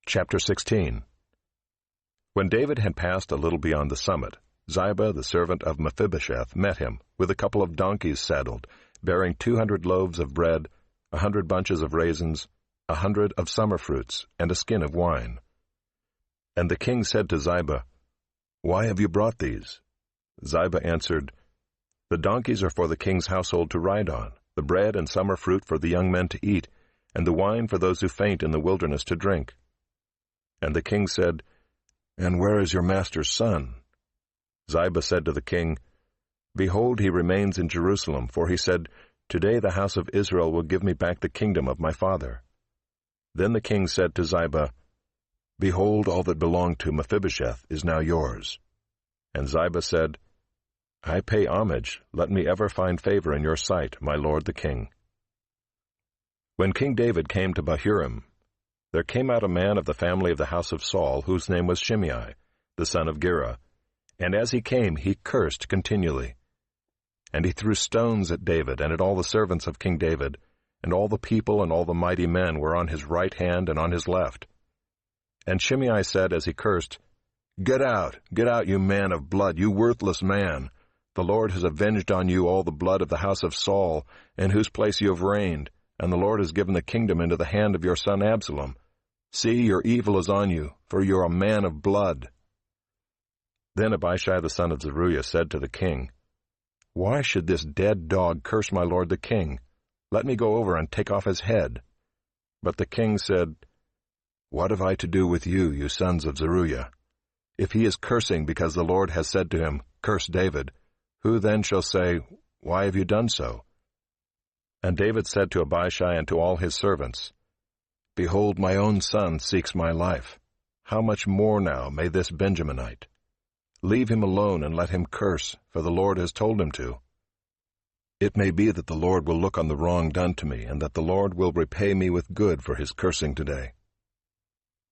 Chapter 16. When David had passed a little beyond the summit, Ziba, the servant of Mephibosheth, met him, with a couple of donkeys saddled, bearing 200 loaves of bread, 100 bunches of raisins, 100 of summer fruits, and a skin of wine. And the king said to Ziba, "Why have you brought these?" Ziba answered, "The donkeys are for the king's household to ride on, the bread and summer fruit for the young men to eat, and the wine for those who faint in the wilderness to drink." And the king said, "And where is your master's son?" Ziba said to the king, "Behold, he remains in Jerusalem, for he said, 'Today the house of Israel will give me back the kingdom of my father.'" Then the king said to Ziba, "Behold, all that belonged to Mephibosheth is now yours." And Ziba said, "I pay homage. Let me ever find favor in your sight, my lord the king." When King David came to Bahurim, there came out a man of the family of the house of Saul, whose name was Shimei, the son of Gera. And as he came, he cursed continually. And he threw stones at David and at all the servants of King David, and all the people and all the mighty men were on his right hand and on his left. And Shimei said as he cursed, get out, you man of blood, you worthless man! The Lord has avenged on you all the blood of the house of Saul, in whose place you have reigned, and the Lord has given the kingdom into the hand of your son Absalom. See, your evil is on you, for you are a man of blood." Then Abishai the son of Zeruiah said to the king, "Why should this dead dog curse my lord the king? Let me go over and take off his head." But the king said, "What have I to do with you, you sons of Zeruiah? If he is cursing because the Lord has said to him, 'Curse David,' who then shall say, 'Why have you done so?'" And David said to Abishai and to all his servants, "Behold, my own son seeks my life. How much more now may this Benjaminite? Leave him alone and let him curse, for the Lord has told him to. It may be that the Lord will look on the wrong done to me, and that the Lord will repay me with good for his cursing today."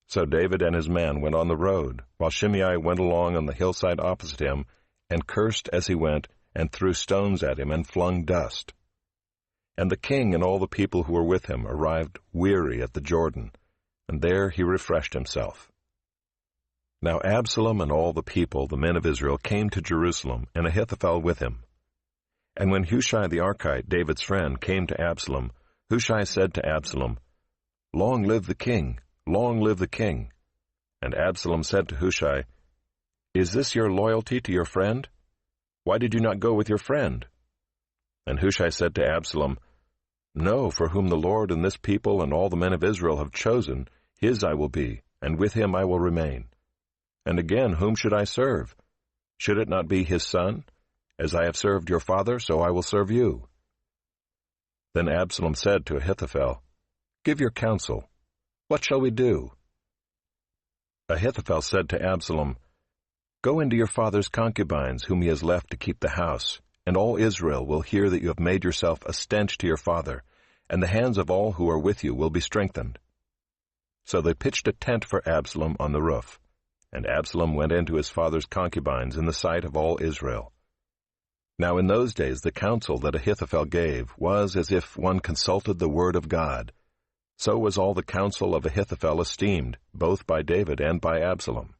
So David and his men went on the road, while Shimei went along on the hillside opposite him, and cursed as he went, and threw stones at him, and flung dust. And the king and all the people who were with him arrived weary at the Jordan, and there he refreshed himself. Now Absalom and all the people, the men of Israel, came to Jerusalem, and Ahithophel with him. And when Hushai the Archite, David's friend, came to Absalom, Hushai said to Absalom, "Long live the king! Long live the king!" And Absalom said to Hushai, "Is this your loyalty to your friend? Why did you not go with your friend?" And Hushai said to Absalom, "No, for whom the Lord and this people and all the men of Israel have chosen, his I will be, and with him I will remain. And again, whom should I serve? Should it not be his son? As I have served your father, so I will serve you." Then Absalom said to Ahithophel, "Give your counsel. What shall we do?" Ahithophel said to Absalom, "Go into your father's concubines, whom he has left to keep the house, and all Israel will hear that you have made yourself a stench to your father, and the hands of all who are with you will be strengthened." So they pitched a tent for Absalom on the roof, and Absalom went into his father's concubines in the sight of all Israel. Now in those days the counsel that Ahithophel gave was as if one consulted the word of God. So was all the counsel of Ahithophel esteemed, both by David and by Absalom.